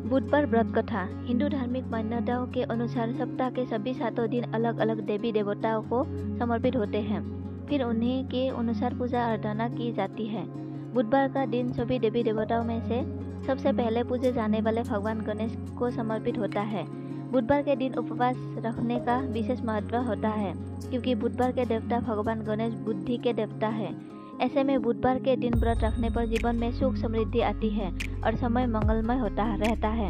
बुधवार व्रत कथा। हिंदू धार्मिक मान्यताओं के अनुसार सप्ताह के सभी 7 दिन अलग अलग देवी देवताओं को समर्पित होते हैं, फिर उन्हीं के अनुसार पूजा अर्चना की जाती है। बुधवार का दिन सभी देवी देवताओं में से सबसे पहले पूजे जाने वाले भगवान गणेश को समर्पित होता है। बुधवार के दिन उपवास रखने का विशेष महत्व होता है, क्योंकि बुधवार के देवता भगवान गणेश बुद्धि के देवता है। ऐसे में बुधवार के दिन व्रत रखने पर जीवन में सुख समृद्धि आती है और समय मंगलमय होता रहता है।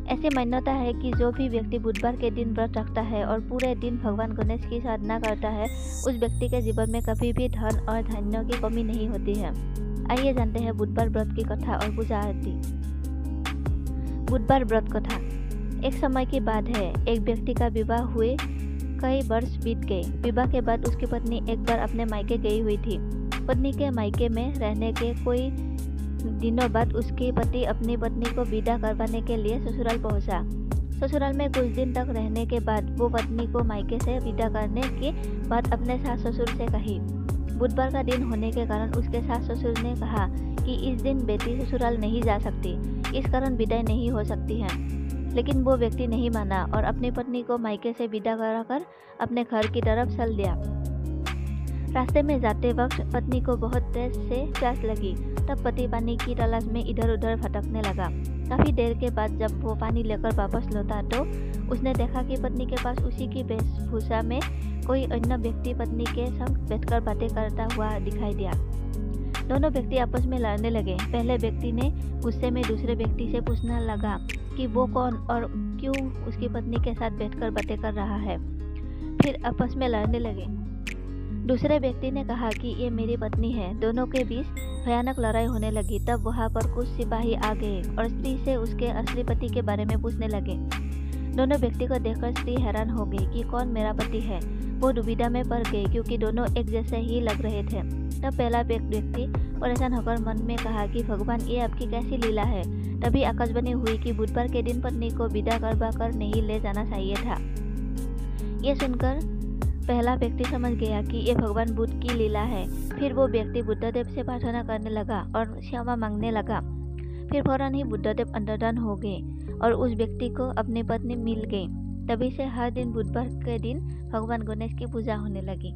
ऐसी मान्यता है कि जो भी व्यक्ति बुधवार के दिन व्रत रखता है और पूरे दिन भगवान गणेश की साधना करता है, उस व्यक्ति के जीवन में कभी भी धन और धान्य की कमी नहीं होती है। आइए जानते हैं बुधवार व्रत की कथा और पूजा आरती। बुधवार व्रत कथा। एक समय की बात है, एक व्यक्ति का विवाह हुए कई वर्ष बीत गए। विवाह के बाद उसकी पत्नी एक बार अपने मायके गई हुई थी। पत्नी के मायके में रहने के कोई दिनों बाद उसके पति अपनी पत्नी को विदा करवाने के लिए ससुराल पहुंचा। ससुराल में कुछ दिन तक रहने के बाद वो पत्नी को मायके से विदा करने की बात अपने सास ससुर से कही। बुधवार का दिन होने के कारण उसके सास ससुर ने कहा कि इस दिन बेटी ससुराल नहीं जा सकती, इस कारण विदाई नहीं हो सकती है। लेकिन वो व्यक्ति नहीं माना और अपनी पत्नी को मायके से विदा कराकर अपने घर की तरफ चल दिया। रास्ते में जाते वक्त पत्नी को बहुत तेज से प्यास लगी। तब पति पानी की तलाश में इधर उधर भटकने लगा। काफ़ी देर के बाद जब वो पानी लेकर वापस लौटा तो उसने देखा कि पत्नी के पास उसी की वेशभूषा में कोई अन्य व्यक्ति पत्नी के संग बैठकर बातें करता हुआ दिखाई दिया। दोनों व्यक्ति आपस में लड़ने लगे। पहले व्यक्ति ने गुस्से में दूसरे व्यक्ति से पूछने लगा कि वो कौन और क्यों उसकी पत्नी के साथ बैठकर बातें कर रहा है। फिर आपस में लड़ने लगे। दूसरे व्यक्ति ने कहा कि ये मेरी पत्नी है। दोनों के बीच भयानक लड़ाई होने लगी। तब वहाँ पर कुछ सिपाही आ गए और स्त्री से उसके असली पति के बारे में पूछने लगे। दोनों व्यक्ति को देखकर स्त्री हैरान हो गई कि कौन मेरा पति है। वो दुविधा में पड़ गई क्योंकि दोनों एक जैसे ही लग रहे थे। तब पहला व्यक्ति परेशान होकर मन में कहा कि भगवान, ये आपकी कैसी लीला है। तभी आकाशवाणी हुई कि बुधवार के दिन पत्नी को विदा करवा कर नहीं ले जाना चाहिए था। ये सुनकर पहला व्यक्ति समझ गया कि ये भगवान बुद्ध की लीला है। फिर वो व्यक्ति बुद्धदेव से प्रार्थना करने लगा और क्षमा मांगने लगा। फिर फौरन ही बुद्धदेव अंतर्धान हो गए और उस व्यक्ति को अपनी पत्नी मिल गई। तभी से हर दिन बुधवार के दिन भगवान गणेश की पूजा होने लगी।